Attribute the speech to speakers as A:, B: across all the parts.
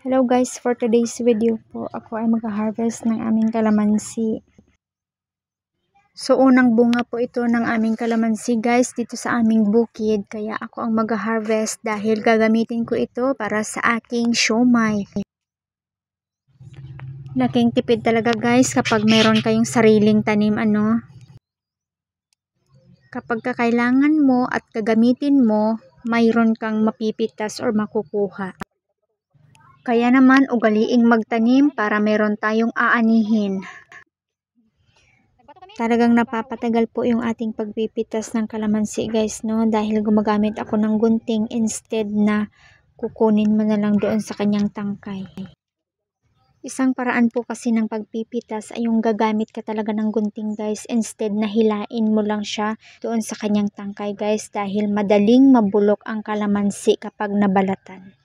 A: Hello guys, for today's video po, ako ay mag-harvest ng aming kalamansi. So unang bunga po ito ng aming kalamansi guys dito sa aming bukid. Kaya ako ang mag-harvest dahil gagamitin ko ito para sa aking siomai. Laking tipid talaga guys kapag meron kayong sariling tanim Kapag kakailangan mo at gagamitin mo, mayroon kang mapipitas or makukuha. Kaya naman ugaliing magtanim para meron tayong aanihin. Talagang napapatagal po yung ating pagpipitas ng kalamansi guys dahil gumagamit ako ng gunting instead na kukunin mo na lang doon sa kanyang tangkay. Isang paraan po kasi ng pagpipitas ay yung gagamit ka talaga ng gunting guys instead na hilain mo lang siya doon sa kanyang tangkay guys dahil madaling mabulok ang kalamansi kapag nabalatan.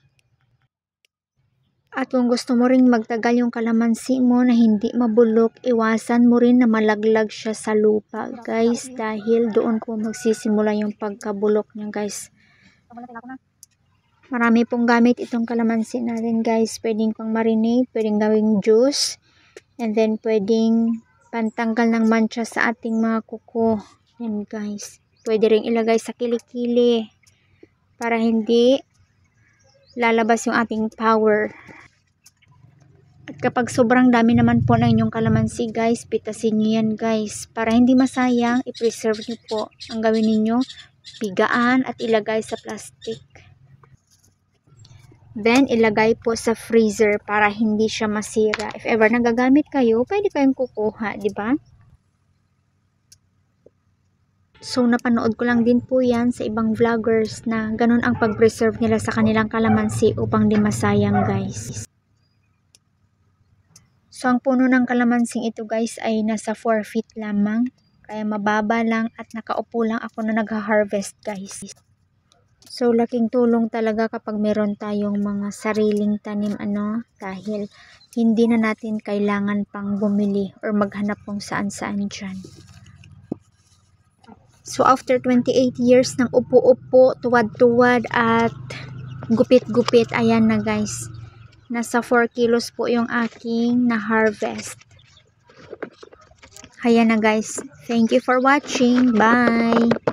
A: At kung gusto mo ring magtagal yung kalamansi mo na hindi mabulok, iwasan mo rin na malaglag siya sa lupa guys dahil doon po magsisimula yung pagkabulok niya guys. Marami pong gamit itong kalamansi natin guys. Pwedeng pang marinate, pwedeng gawing juice, and then pwedeng pantanggal ng mancha sa ating mga kuko. Yan guys. Pwede ring ilagay sa kilikili para hindi lalabas yung ating power. At kapag sobrang dami naman po ng inyong kalamansi guys, pitasin nyo yan guys. Para hindi masayang, i-preserve nyo po. Ang gawin ninyo, pigaan at ilagay sa plastic. Then, ilagay po sa freezer para hindi siya masira. If ever nagagamit kayo, pwede kayong kukuha, di ba? So, napanood ko lang din po yan sa ibang vloggers na ganun ang pag-preserve nila sa kanilang kalamansi upang di masayang guys. So, ang puno ng kalamansing ito guys ay nasa 4 feet lamang. Kaya mababa lang at nakaupo lang ako na nag-harvest guys. So, laking tulong talaga kapag meron tayong mga sariling tanim dahil hindi na natin kailangan pang bumili or maghanap kung saan-saan dyan. So, after 28 years ng upo-upo, tuwad-tuwad at gupit-gupit, ayan na guys. Nasa 4 kilos po yung aking na-harvest. Ayan na guys. Thank you for watching. Bye!